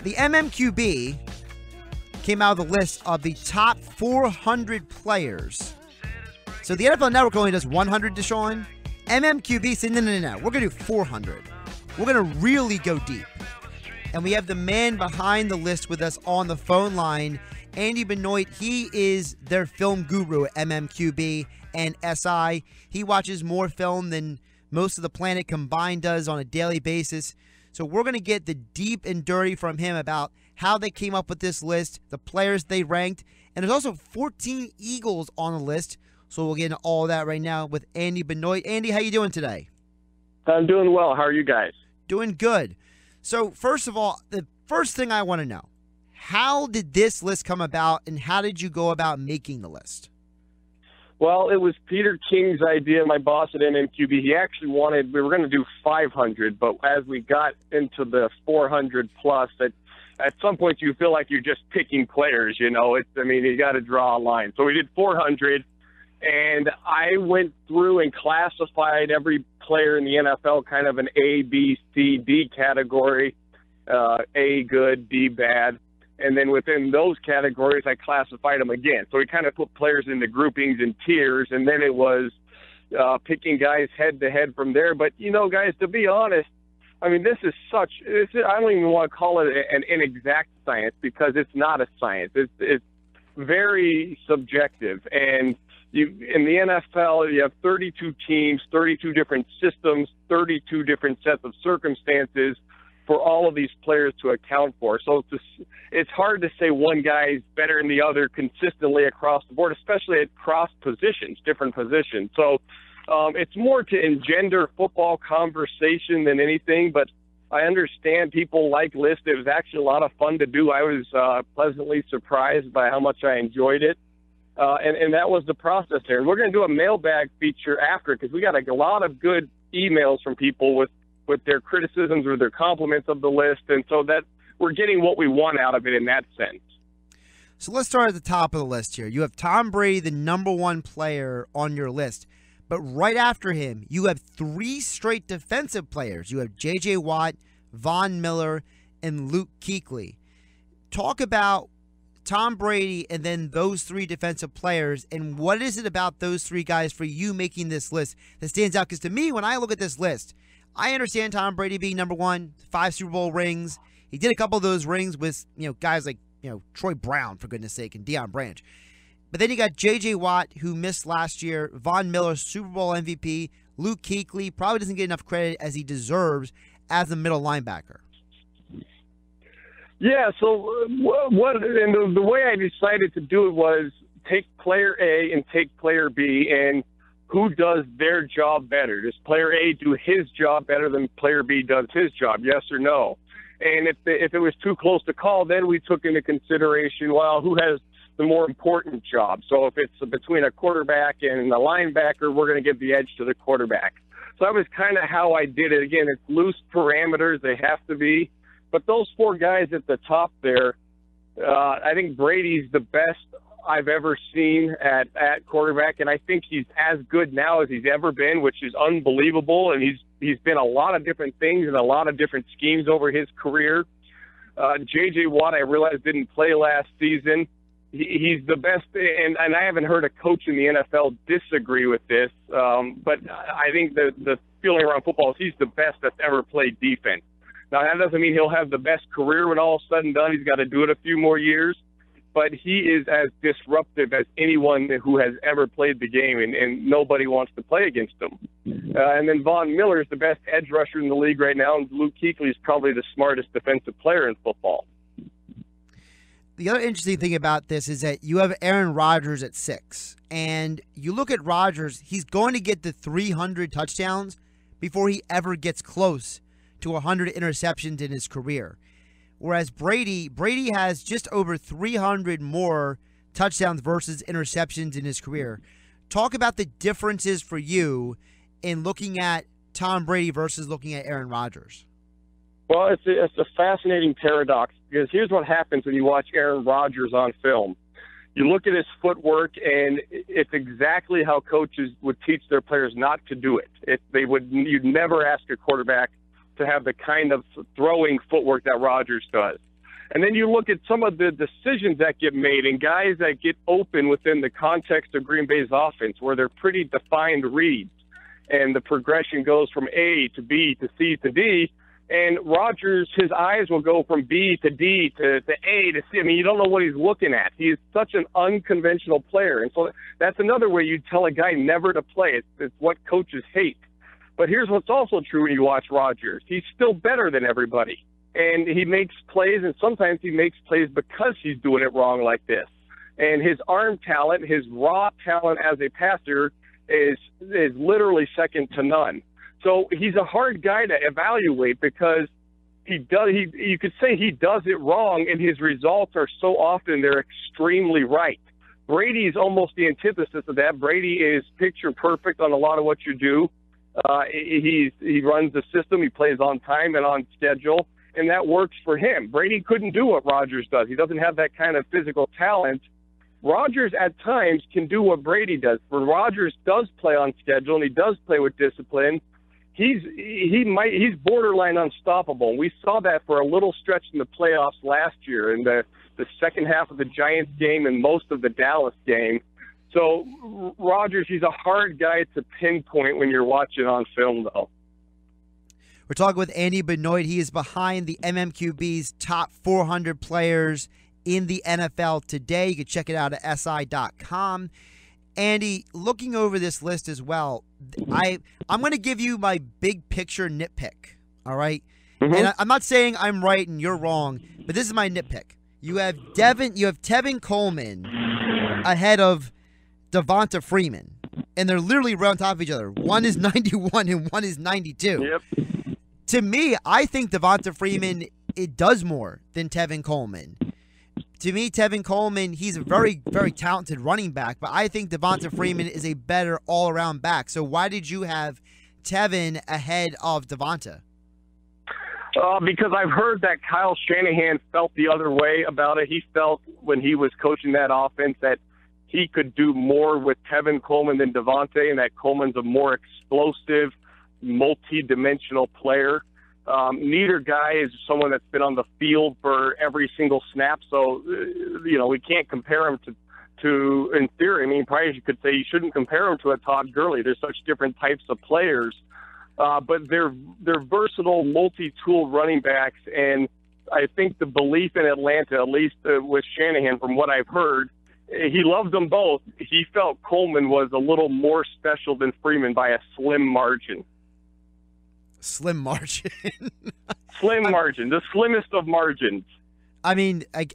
The MMQB came out with a list of the top 400 players. So the NFL Network only does 100, Deshaun. MMQB said, no. We're going to do 400. We're going to really go deep. And we have the man behind the list with us on the phone line, Andy Benoit. He is their film guru at MMQB and SI. He watches more film than most of the planet combined does on a daily basis. So we're going to get the deep and dirty from him about how they came up with this list, the players they ranked, and there's also 14 Eagles on the list. So we'll get into all of that right now with Andy Benoit. Andy, how you doing today? I'm doing well. How are you guys? Doing good. So first of all, the first thing I want to know, how did this list come about and how did you go about making the list? Well, it was Peter King's idea, my boss at MMQB. He actually wanted, we were going to do 500, but as we got into the 400 plus, at some point you feel like you're just picking players, you know. You got to draw a line. So we did 400, and I went through and classified every player in the NFL kind of an A, B, C, D category, A good, D bad. And then within those categories, I classified them again. So we kind of put players into groupings and tiers, and then it was picking guys head-to-head from there. But, you know, guys, to be honest, I mean, I don't even want to call it an inexact science because it's not a science. It's very subjective. And in the NFL, you have 32 teams, 32 different systems, 32 different sets of circumstances for all of these players to account for. So it's hard to say one guy's better than the other consistently across the board, especially at cross positions, different positions. So it's more to engender football conversation than anything, but I understand people like lists. It was actually a lot of fun to do. I was pleasantly surprised by how much I enjoyed it. And that was the process there. And we're going to do a mailbag feature after because we got a lot of good emails from people with their criticisms or their compliments of the list. And so that we're getting what we want out of it in that sense. So let's start at the top of the list here. You have Tom Brady, the number one player on your list. But right after him, you have three straight defensive players. You have J.J. Watt, Von Miller, and Luke Kuechly. Talk about Tom Brady and then those three defensive players, and what is it about those three guys for you making this list that stands out? Because to me, when I look at this list, I understand Tom Brady being number one, 5 Super Bowl rings. He did a couple of those rings with, guys like, Troy Brown, for goodness sake, and Deion Branch. But then you got J.J. Watt, who missed last year, Von Miller, Super Bowl MVP, Luke Kuechly, probably doesn't get enough credit as he deserves as a middle linebacker. Yeah, so the way I decided to do it was take player A and take player B, and who does their job better? Does player A do his job better than player B does his job, yes or no? And if it was too close to call, then we took into consideration, well, who has the more important job? So if it's between a quarterback and a linebacker, we're going to give the edge to the quarterback. So that was kind of how I did it. Again, it's loose parameters. They have to be. But those 4 guys at the top there, I think Brady's the best I've ever seen at quarterback, and I think he's as good now as he's ever been, which is unbelievable. And he's been a lot of different things and a lot of different schemes over his career. J.J. Watt, I realized, didn't play last season. He's the best, and I haven't heard a coach in the NFL disagree with this, but I think the feeling around football is he's the best that's ever played defense. Now, that doesn't mean he'll have the best career when all is said and done. He's got to do it a few more years. But he is as disruptive as anyone who has ever played the game, and nobody wants to play against him. And then Von Miller is the best edge rusher in the league right now, and Luke Kuechly is probably the smartest defensive player in football. The other interesting thing about this is that you have Aaron Rodgers at 6. And you look at Rodgers, he's going to get the 300 touchdowns before he ever gets close to 100 interceptions in his career. Whereas Brady has just over 300 more touchdowns versus interceptions in his career. Talk about the differences for you in looking at Tom Brady versus looking at Aaron Rodgers. Well, it's a fascinating paradox because here's what happens when you watch Aaron Rodgers on film. You look at his footwork, and it's exactly how coaches would teach their players not to do it. You'd never ask a quarterback to have the kind of throwing footwork that Rodgers does. And then you look at some of the decisions that get made and guys that get open within the context of Green Bay's offense where they're pretty defined reads and the progression goes from A to B to C to D. And Rodgers, his eyes will go from B to D to A to C. I mean, you don't know what he's looking at. He's such an unconventional player. And so that's another way you tell a guy never to play. It's what coaches hate. But here's what's also true when you watch Rodgers. He's still better than everybody. And he makes plays, and sometimes he makes plays because he's doing it wrong like this. And his arm talent, his raw talent as a passer is literally second to none. So he's a hard guy to evaluate because you could say he does it wrong, and his results are so often they're extremely right. Brady is almost the antithesis of that. Brady is picture perfect on a lot of what you do. He runs the system. He plays on time and on schedule, and that works for him. Brady couldn't do what Rodgers does. He doesn't have that kind of physical talent. Rodgers at times can do what Brady does. When Rodgers does play on schedule and he does play with discipline, he's borderline unstoppable. We saw that for a little stretch in the playoffs last year in the second half of the Giants game and most of the Dallas game. So Rodgers, he's a hard guy to pinpoint when you're watching on film, though. We're talking with Andy Benoit. He is behind the MMQB's top 400 players in the NFL today. You can check it out at si.com. Andy, looking over this list as well, I'm going to give you my big picture nitpick, all right? Mm-hmm. And I'm not saying I'm right and you're wrong, but this is my nitpick. You have Tevin Coleman ahead of Devonta Freeman, and they're literally right on top of each other. One is 91 and one is 92. Yep. To me, I think Devonta Freeman, it does more than Tevin Coleman. To me, Tevin Coleman, he's a very, very talented running back, but I think Devonta Freeman is a better all-around back. So why did you have Tevin ahead of Devonta? Because I've heard that Kyle Shanahan felt the other way about it. He felt when he was coaching that offense that he could do more with Tevin Coleman than Devonta, and that Coleman's a more explosive, multi-dimensional player. Neither guy is someone that's been on the field for every single snap, so we can't compare him to in theory. I mean, probably you could say you shouldn't compare him to a Todd Gurley. There's such different types of players, but they're versatile, multi-tool running backs, and I think the belief in Atlanta, at least with Shanahan, from what I've heard, he loved them both. He felt Coleman was a little more special than Freeman by a slim margin. Slim margin. Slim margin, the slimmest of margins. I mean, I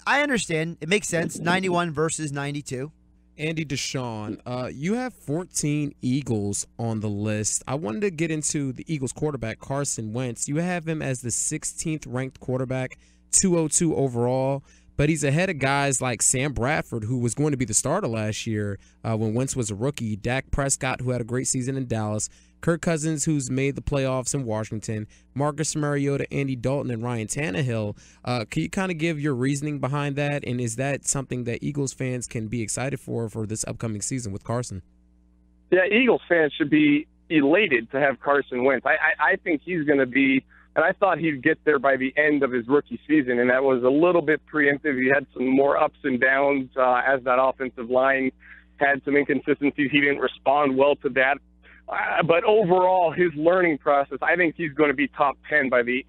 understand. It makes sense. 91 versus 92. Andy Deshaun, you have 14 Eagles on the list. I wanted to get into the Eagles quarterback, Carson Wentz. You have him as the 16th ranked quarterback, 202 overall. But he's ahead of guys like Sam Bradford, who was going to be the starter last year when Wentz was a rookie, Dak Prescott, who had a great season in Dallas, Kirk Cousins, who's made the playoffs in Washington, Marcus Mariota, Andy Dalton, and Ryan Tannehill. Can you kind of give your reasoning behind that? And is that something that Eagles fans can be excited for this upcoming season with Carson? Yeah, Eagles fans should be elated to have Carson Wentz. I think he's going to be – and I thought he'd get there by the end of his rookie season, and that was a little bit preemptive. He had some more ups and downs as that offensive line had some inconsistencies. He didn't respond well to that. But overall, his learning process, I think he's going to be top 10 by the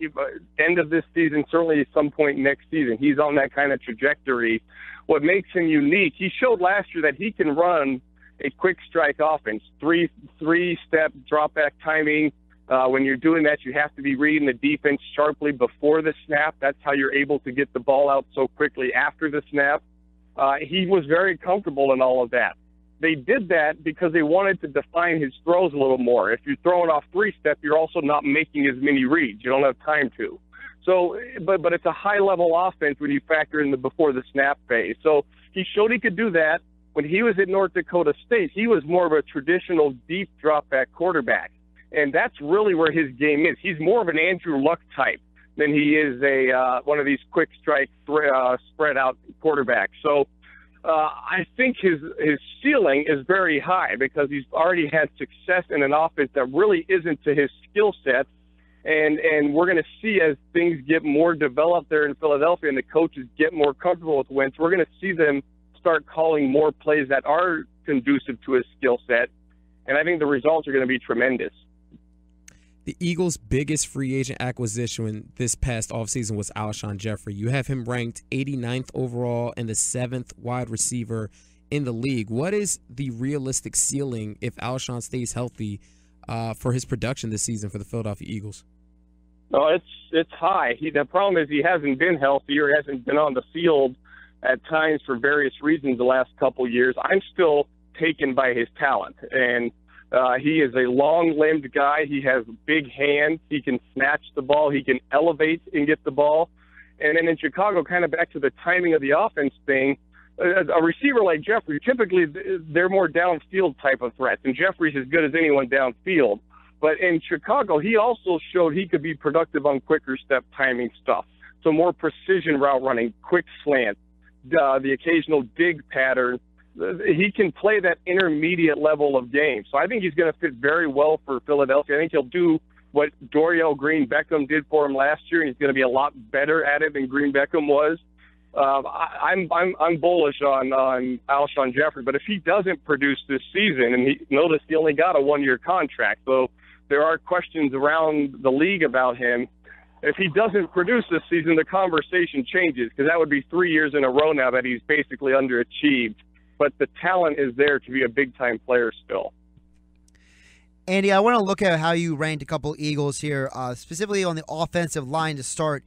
end of this season, certainly at some point next season. He's on that kind of trajectory. What makes him unique, he showed last year that he can run a quick strike offense, three-step drop-back timing. When you're doing that, you have to be reading the defense sharply before the snap. That's how you're able to get the ball out so quickly after the snap. He was very comfortable in all of that. They did that because they wanted to define his throws a little more. If you're throwing off three-step, you're also not making as many reads. You don't have time to. So, but it's a high-level offense when you factor in the before the snap phase. So he showed he could do that. When he was at North Dakota State, he was more of a traditional deep drop-back quarterback. And that's really where his game is. He's more of an Andrew Luck type than he is one of these quick strike spread out quarterbacks. So I think his ceiling is very high because he's already had success in an offense that really isn't to his skill set. And we're going to see as things get more developed there in Philadelphia and the coaches get more comfortable with Wentz, we're going to see them start calling more plays that are conducive to his skill set. And I think the results are going to be tremendous. The Eagles' biggest free agent acquisition this past offseason was Alshon Jeffery. You have him ranked 89th overall and the 7th wide receiver in the league. What is the realistic ceiling if Alshon stays healthy for his production this season for the Philadelphia Eagles? No, it's high. The problem is he hasn't been healthy or he hasn't been on the field at times for various reasons the last couple years. I'm still taken by his talent, and he is a long-limbed guy. He has big hands. He can snatch the ball. He can elevate and get the ball. And then in Chicago, kind of back to the timing of the offense thing, a receiver like Jeffrey, typically they're more downfield type of threats, and Jeffrey's as good as anyone downfield. But in Chicago, he also showed he could be productive on quicker step timing stuff. So more precision route running, quick slant, the occasional dig pattern. He can play that intermediate level of game. So I think he's going to fit very well for Philadelphia. I think he'll do what Dorial Green Beckham did for him last year, and he's going to be a lot better at it than Green Beckham was. I'm bullish on Alshon Jeffery, but if he doesn't produce this season, and notice he only got a one-year contract, so there are questions around the league about him. If he doesn't produce this season, the conversation changes, because that would be 3 years in a row now that he's basically underachieved. But the talent is there to be a big-time player still. Andy, I want to look at how you ranked a couple Eagles here, specifically on the offensive line to start.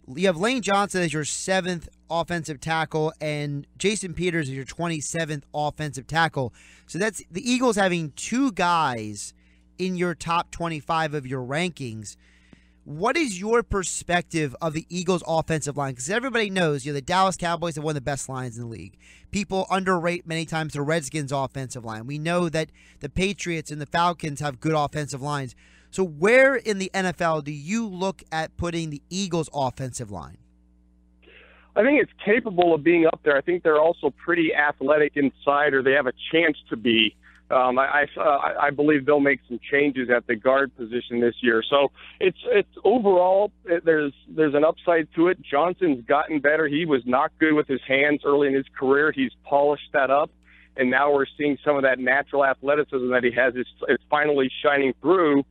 You have Lane Johnson as your 7th offensive tackle and Jason Peters as your 27th offensive tackle. So that's the Eagles having two guys in your top 25 of your rankings. What is your perspective of the Eagles' offensive line? Because everybody knows, the Dallas Cowboys have one of the best lines in the league. People underrate many times the Redskins' offensive line. We know that the Patriots and the Falcons have good offensive lines. So where in the NFL do you look at putting the Eagles' offensive line? I think it's capable of being up there. I think they're also pretty athletic inside, or they have a chance to be. I believe they'll make some changes at the guard position this year. So it's overall there's an upside to it. Johnson's gotten better. He was not good with his hands early in his career. He's polished that up, and now we're seeing some of that natural athleticism that he has. It's finally shining through.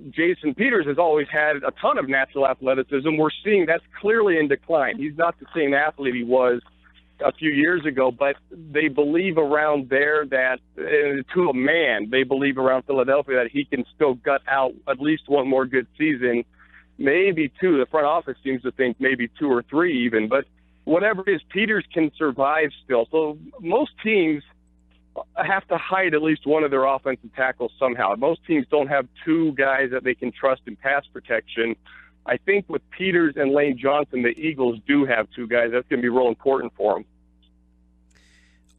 Jason Peters has always had a ton of natural athleticism. We're seeing that's clearly in decline. He's not the same athlete he was a few years ago, but they believe around there that, to a man, they believe around Philadelphia that he can still gut out at least one more good season, maybe two. The front office seems to think maybe 2 or 3 even, but whatever it is, Peters can survive still. So most teams have to hide at least one of their offensive tackles somehow. Most teams don't have 2 guys that they can trust in pass protection. I think with Peters and Lane Johnson, the Eagles do have 2 guys. That's going to be real important for them.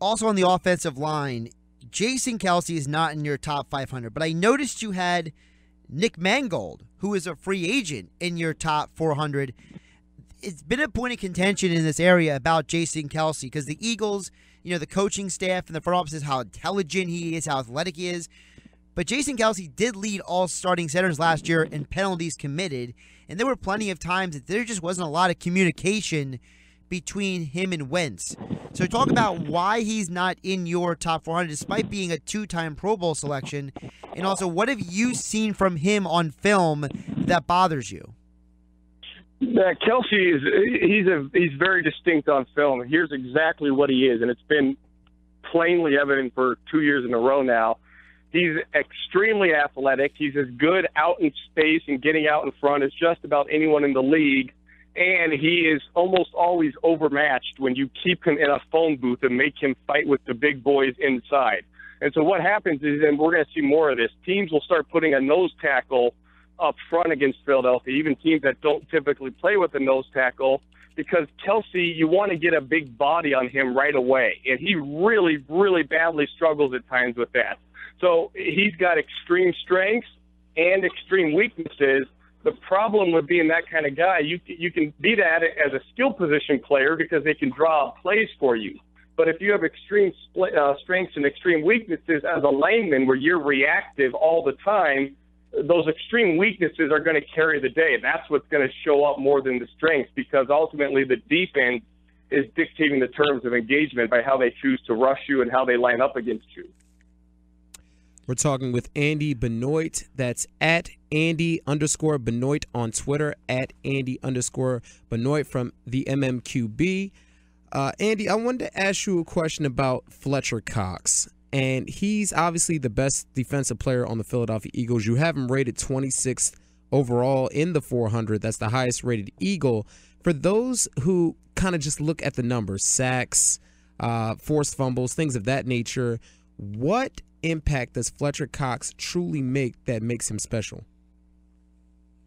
Also on the offensive line, Jason Kelce is not in your top 500, but I noticed you had Nick Mangold, who is a free agent, in your top 400. It's been a point of contention in this area about Jason Kelce because the Eagles, the coaching staff and the front office is how intelligent he is, how athletic he is. But Jason Kelce did lead all starting centers last year in penalties committed, and there were plenty of times that there just wasn't a lot of communication between him and Wentz. So talk about why he's not in your top 400 despite being a 2-time Pro Bowl selection, and also what have you seen from him on film that bothers you? Kelce he's very distinct on film. Here's exactly what he is, and it's been plainly evident for 2 years in a row now. He's extremely athletic. He's as good out in space and getting out in front as just about anyone in the league. And he is almost always overmatched when you keep him in a phone booth and make him fight with the big boys inside. And so what happens is, and we're going to see more of this, teams will start putting a nose tackle up front against Philadelphia, even teams that don't typically play with a nose tackle, because Kelce, you want to get a big body on him right away. And he really, really badly struggles at times with that. So he's got extreme strengths and extreme weaknesses. The problem with being that kind of guy, you can be that as a skill position player because they can draw plays for you. But if you have extreme strengths and extreme weaknesses as a lineman where you're reactive all the time, those extreme weaknesses are going to carry the day. That's what's going to show up more than the strengths, because ultimately the defense is dictating the terms of engagement by how they choose to rush you and how they line up against you. We're talking with Andy Benoit. That's at Andy_Benoit on Twitter, at Andy_Benoit from the MMQB. Andy, I wanted to ask you a question about Fletcher Cox. And he's obviously the best defensive player on the Philadelphia Eagles. You have him rated 26th overall in the 400. That's the highest rated Eagle. For those who kind of just look at the numbers, sacks, forced fumbles, things of that nature, what impact does Fletcher Cox truly make that makes him special?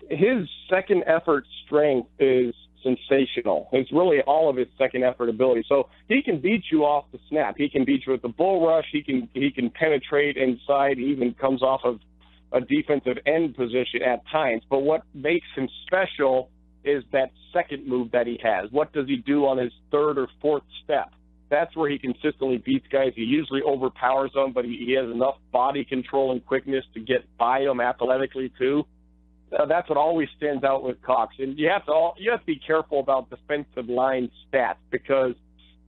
His second effort strength is sensational. It's really all of his second effort ability. So he can beat you off the snap. He can beat you with the bull rush. He can penetrate inside. He even comes off of a defensive end position at times. But what makes him special is that second move that he has. What does he do on his third or fourth step? That's where he consistently beats guys. He usually overpowers them, but he has enough body control and quickness to get by them athletically too. That's what always stands out with Cox. And you have to be careful about defensive line stats, because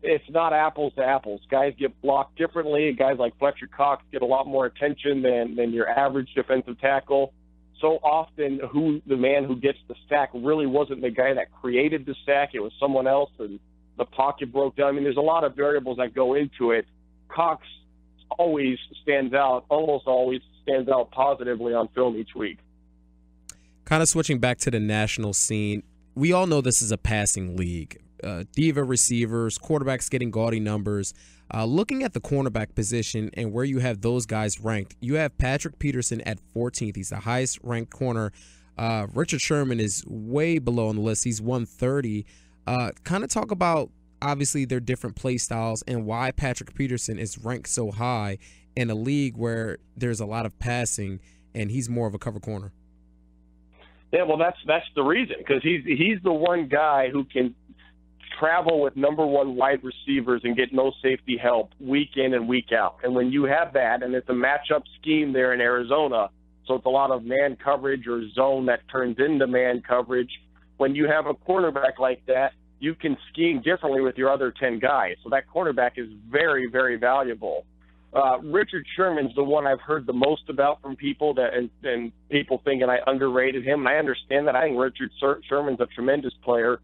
it's not apples to apples. Guys get blocked differently. Guys like Fletcher Cox get a lot more attention than your average defensive tackle. So often the man who gets the sack really wasn't the guy that created the sack. It was someone else, and the pocket broke down. I mean, there's a lot of variables that go into it. Cox almost always stands out positively on film each week. Kind of switching back to the national scene, we all know this is a passing league. Diva receivers, quarterbacks getting gaudy numbers. Looking at the cornerback position and where you have those guys ranked, you have Patrick Peterson at 14th. He's the highest ranked corner. Richard Sherman is way below on the list. He's 130. Kind of talk about, obviously, their different play styles and why Patrick Peterson is ranked so high in a league where there's a lot of passing and he's more of a cover corner. Yeah, well, that's the reason, because he's the one guy who can travel with number one wide receivers and get no safety help week in and week out. And when you have that, and it's a matchup scheme there in Arizona, so it's a lot of man coverage or zone that turns into man coverage. When you have a cornerback like that, you can scheme differently with your other 10 guys. So that cornerback is very, very valuable. Richard Sherman's the one I've heard the most about from people, and people thinking I underrated him. And I understand that. I think Richard Sherman's a tremendous player.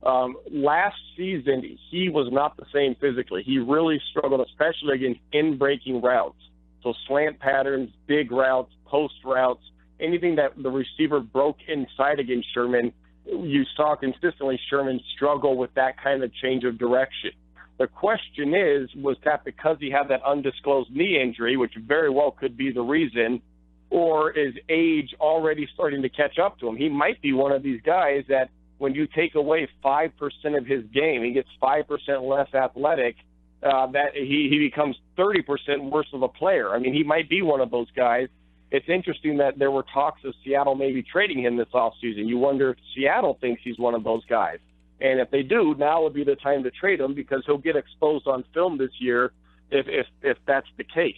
Last season, he was not the same physically. He really struggled, especially against in-breaking routes. So slant patterns, big routes, post routes, anything that the receiver broke inside against Sherman, you saw consistently Sherman struggle with that kind of change of direction. The question is, was that because he had that undisclosed knee injury, which very well could be the reason, or is age already starting to catch up to him? He might be one of these guys that when you take away 5% of his game, he gets 5% less athletic, that he becomes 30% worse of a player. I mean, he might be one of those guys. It's interesting that there were talks of Seattle maybe trading him this offseason. You wonder if Seattle thinks he's one of those guys. And if they do, now would be the time to trade him, because he'll get exposed on film this year if that's the case.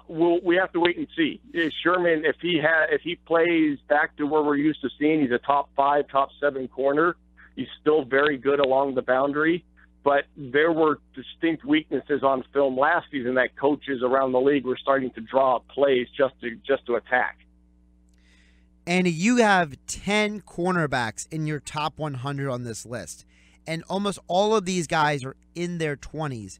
We have to wait and see. Sherman, if he plays back to where we're used to seeing, he's a top 5, top 7 corner. He's still very good along the boundary, but there were distinct weaknesses on film last season that coaches around the league were starting to draw up plays just to attack. And you have 10 cornerbacks in your top 100 on this list, and almost all of these guys are in their 20s.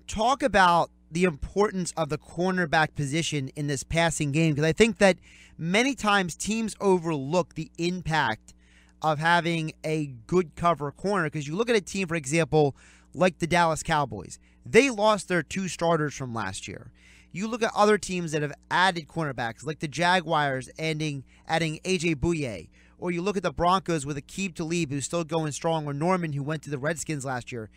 Talk about the importance of the cornerback position in this passing game, because I think that many times teams overlook the impact of having a good cover corner. Because you look at a team, for example, like the Dallas Cowboys. They lost their 2 starters from last year. You look at other teams that have added cornerbacks, like the Jaguars adding A.J. Bouye, or you look at the Broncos with Aqib Talib, who's still going strong, or Norman, who went to the Redskins last year.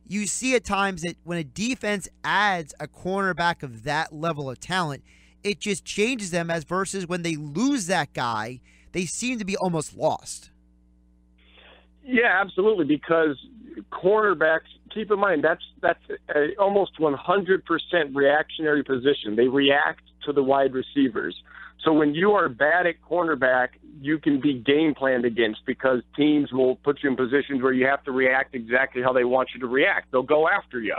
You see at times that when a defense adds a cornerback of that level of talent, it just changes them, as versus when they lose that guy, they seem to be almost lost. Yeah, absolutely, because cornerbacks, keep in mind, that's almost 100% reactionary position. They react to the wide receivers. So when you are bad at cornerback, you can be game planned against because teams will put you in positions where you have to react exactly how they want you to react. They'll go after you.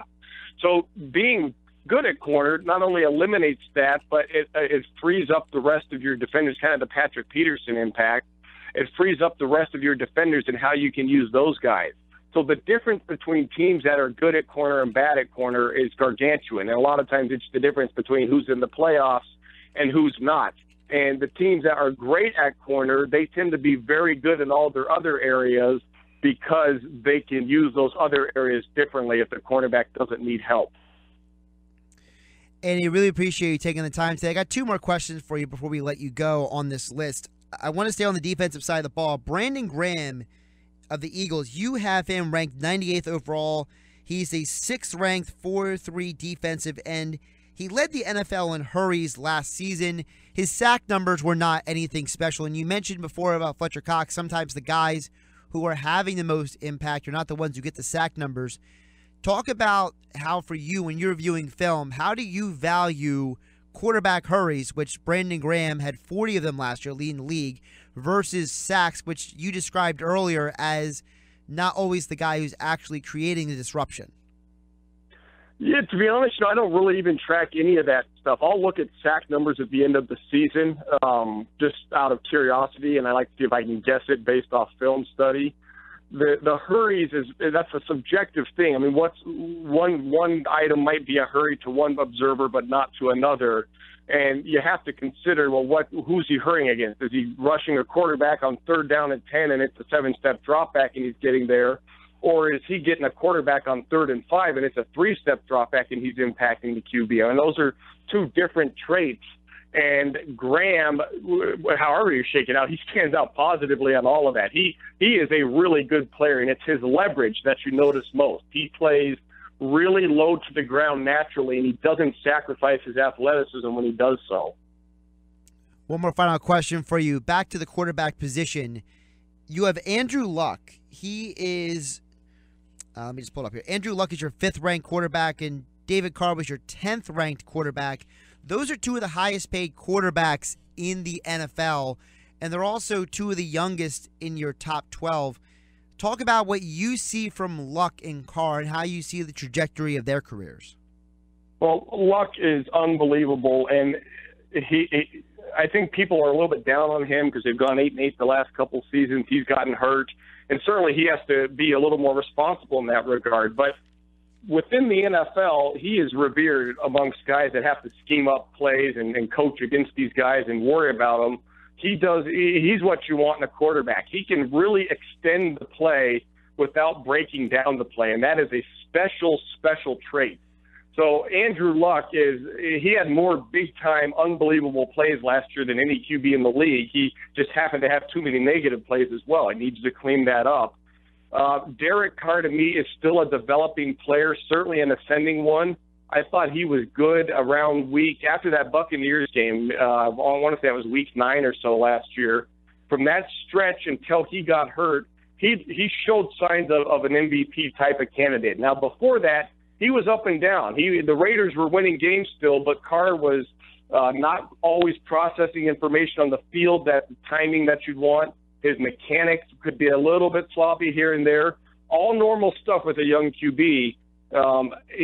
So being good at corner not only eliminates that, but it frees up the rest of your defenders, kind of the Patrick Peterson impact. It frees up the rest of your defenders and how you can use those guys. So the difference between teams that are good at corner and bad at corner is gargantuan. And a lot of times it's the difference between who's in the playoffs and who's not. And the teams that are great at corner, they tend to be very good in all their other areas because they can use those other areas differently if the cornerback doesn't need help. Andy, really appreciate you taking the time today. I got two more questions for you before we let you go on this list. I want to stay on the defensive side of the ball. Brandon Graham of the Eagles, you have him ranked 98th overall. He's a 6th-ranked 4-3 defensive end. He led the NFL in hurries last season. His sack numbers were not anything special. And you mentioned before about Fletcher Cox, sometimes the guys who are having the most impact are not the ones who get the sack numbers. Talk about how, for you, when you're viewing film, how do you value quarterback hurries, which Brandon Graham had 40 of them last year, leading the league, versus sacks, which you described earlier as not always the guy who's actually creating the disruption? Yeah, to be honest, I don't really even track any of that stuff. I'll look at sack numbers at the end of the season, just out of curiosity, and I like to see if I can guess it based off film study. The hurries that's a subjective thing. I mean, what's one item might be a hurry to one observer, but not to another. And you have to consider, well, who's he hurrying against? Is he rushing a quarterback on 3rd down and 10 and it's a 7-step drop back and he's getting there? Or is he getting a quarterback on 3rd and 5 and it's a 3-step drop back and he's impacting the QB? And those are two different traits. And Graham, however you shake it out, he stands out positively on all of that. He is a really good player, and it's his leverage that you notice most. He plays really low to the ground naturally, and he doesn't sacrifice his athleticism when he does so. One more final question for you. Back to the quarterback position. You have Andrew Luck. He is, let me just pull it up here. Andrew Luck is your 5th-ranked quarterback, and David Carr was your 10th-ranked quarterback. Those are two of the highest-paid quarterbacks in the NFL, and they're also two of the youngest in your top 12. Talk about what you see from Luck and Carr and how you see the trajectory of their careers. Well, Luck is unbelievable, and I think people are a little bit down on him because they've gone 8-8 the last couple seasons. He's gotten hurt, and certainly he has to be a little more responsible in that regard. But within the NFL, he is revered amongst guys that have to scheme up plays and coach against these guys and worry about them. He's what you want in a quarterback. He can really extend the play without breaking down the play, and that is a special trait. So Andrew Luck he had more big-time, unbelievable plays last year than any QB in the league. He just happened to have too many negative plays as well. He needs to clean that up. Derek Carr, to me, is still a developing player, certainly an ascending one. I thought he was good around after that Buccaneers game. I want to say it was week 9 or so last year. From that stretch until he got hurt, he showed signs of an MVP type of candidate. Now, before that, he was up and down. The Raiders were winning games still, but Carr was not always processing information on the field at the timing that you'd want. His mechanics could be a little bit sloppy here and there. All normal stuff with a young QB,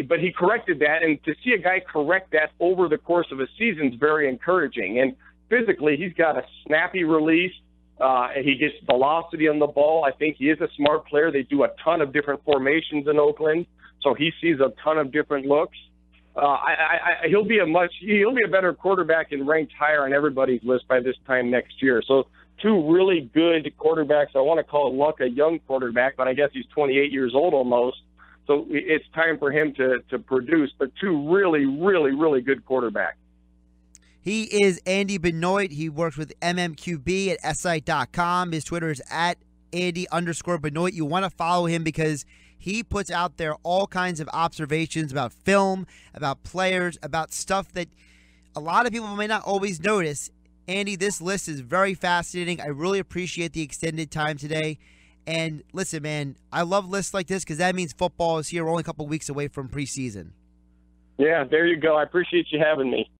but he corrected that. And to see a guy correct that over the course of a season is very encouraging. And physically, he's got a snappy release. He gets velocity on the ball. I think he is a smart player. They do a ton of different formations in Oakland, so he sees a ton of different looks. He'll be a better quarterback and ranked higher on everybody's list by this time next year. So two really good quarterbacks. I want to call Luck a young quarterback, but I guess he's 28 years old almost. So it's time for him to produce. But two really, really, really good quarterbacks. He is Andy Benoit. He works with MMQB at SI.com. His Twitter is at Andy_Benoit. You want to follow him because he puts out there all kinds of observations about film, about players, about stuff that a lot of people may not always notice. Andy, this list is very fascinating. I really appreciate the extended time today. And listen, man, I love lists like this because that means football is here. We're only a couple weeks away from preseason. Yeah, there you go. I appreciate you having me.